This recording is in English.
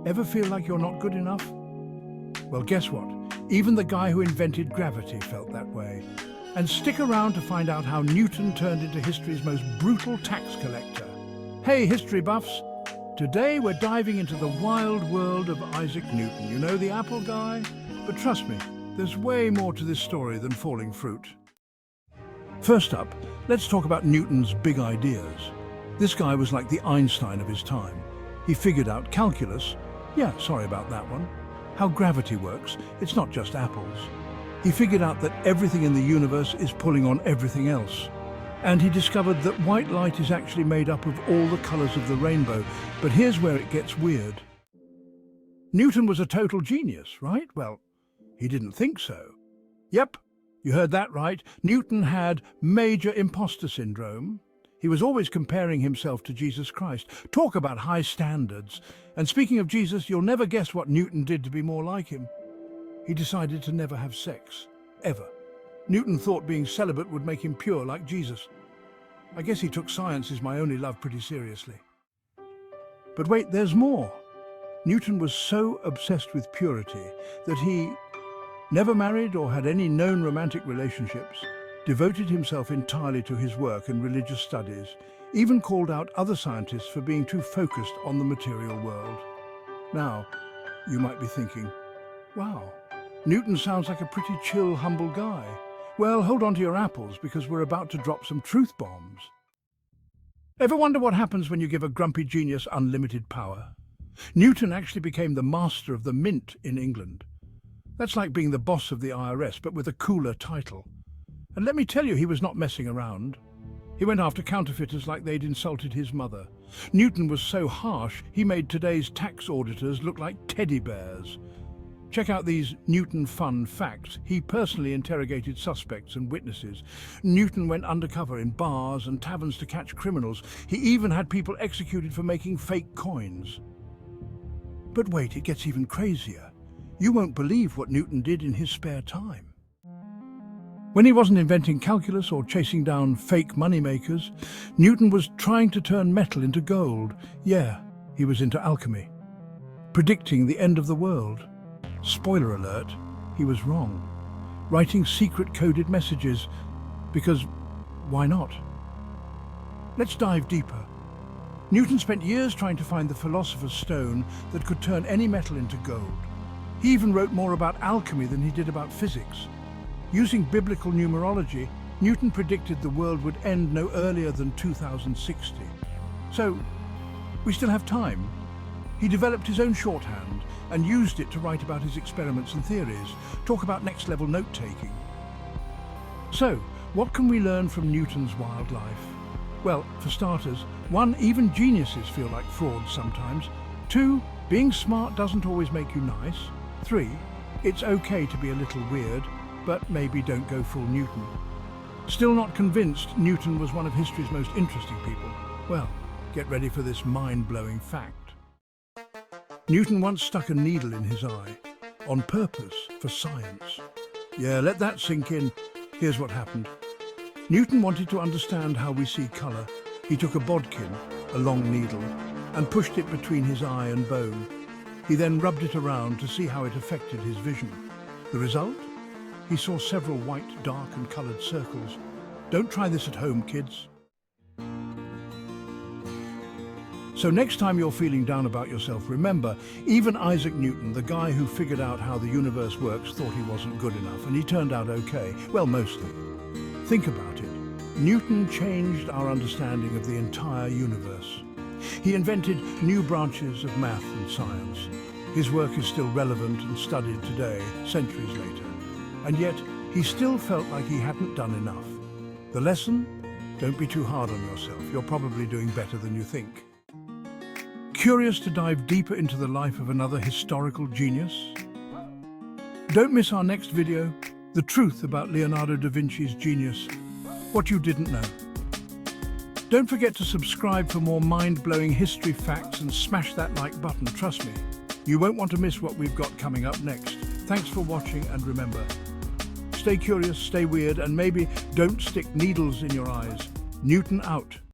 Ever feel like you're not good enough? Well, guess what? Even the guy who invented gravity felt that way. And stick around to find out how Newton turned into history's most brutal tax collector. Hey, history buffs! Today we're diving into the wild world of Isaac Newton. You know, the apple guy? But trust me, there's way more to this story than falling fruit. First up, let's talk about Newton's big ideas. This guy was like the Einstein of his time. He figured out calculus. Yeah, sorry about that one. How gravity works. It's not just apples. He figured out that everything in the universe is pulling on everything else. And he discovered that white light is actually made up of all the colors of the rainbow. But here's where it gets weird. Newton was a total genius, right? Well, he didn't think so. Yep, you heard that right. Newton had major imposter syndrome. He was always comparing himself to Jesus Christ. Talk about high standards. And speaking of Jesus, you'll never guess what Newton did to be more like him. He decided to never have sex, ever. Newton thought being celibate would make him pure like Jesus. I guess he took science is my only love pretty seriously. But wait, there's more. Newton was so obsessed with purity that he never married or had any known romantic relationships, devoted himself entirely to his work and religious studies, even called out other scientists for being too focused on the material world. Now, you might be thinking, wow, Newton sounds like a pretty chill, humble guy. Well, hold on to your apples because we're about to drop some truth bombs. Ever wonder what happens when you give a grumpy genius unlimited power? Newton actually became the master of the mint in England. That's like being the boss of the IRS, but with a cooler title. And let me tell you, he was not messing around. He went after counterfeiters like they'd insulted his mother. Newton was so harsh, he made today's tax auditors look like teddy bears. Check out these Newton fun facts. He personally interrogated suspects and witnesses. Newton went undercover in bars and taverns to catch criminals. He even had people executed for making fake coins. But wait, it gets even crazier. You won't believe what Newton did in his spare time. When he wasn't inventing calculus or chasing down fake moneymakers, Newton was trying to turn metal into gold. Yeah, he was into alchemy, predicting the end of the world. Spoiler alert, he was wrong. Writing secret coded messages, because why not? Let's dive deeper. Newton spent years trying to find the philosopher's stone that could turn any metal into gold. He even wrote more about alchemy than he did about physics. Using biblical numerology, Newton predicted the world would end no earlier than 2060. So, we still have time. He developed his own shorthand and used it to write about his experiments and theories, talk about next-level note-taking. So, what can we learn from Newton's wild life? Well, for starters, 1, even geniuses feel like frauds sometimes. 2, being smart doesn't always make you nice. 3, it's okay to be a little weird, but maybe don't go full Newton. Still not convinced Newton was one of history's most interesting people? Well, get ready for this mind-blowing fact. Newton once stuck a needle in his eye, on purpose, for science. Yeah, let that sink in. Here's what happened. Newton wanted to understand how we see colour. He took a bodkin, a long needle, and pushed it between his eye and bone. He then rubbed it around to see how it affected his vision. The result? He saw several white, dark and coloured circles. Don't try this at home, kids. So next time you're feeling down about yourself, remember, even Isaac Newton, the guy who figured out how the universe works, thought he wasn't good enough, and he turned out okay. Well, mostly. Think about it. Newton changed our understanding of the entire universe. He invented new branches of math and science. His work is still relevant and studied today, centuries later. And yet, he still felt like he hadn't done enough. The lesson? Don't be too hard on yourself. You're probably doing better than you think. Curious to dive deeper into the life of another historical genius? Don't miss our next video, The Truth About Leonardo da Vinci's Genius, What You Didn't Know. Don't forget to subscribe for more mind-blowing history facts and smash that like button, trust me. You won't want to miss what we've got coming up next. Thanks for watching, and remember, stay curious, stay weird, and maybe don't stick needles in your eyes. Newton out.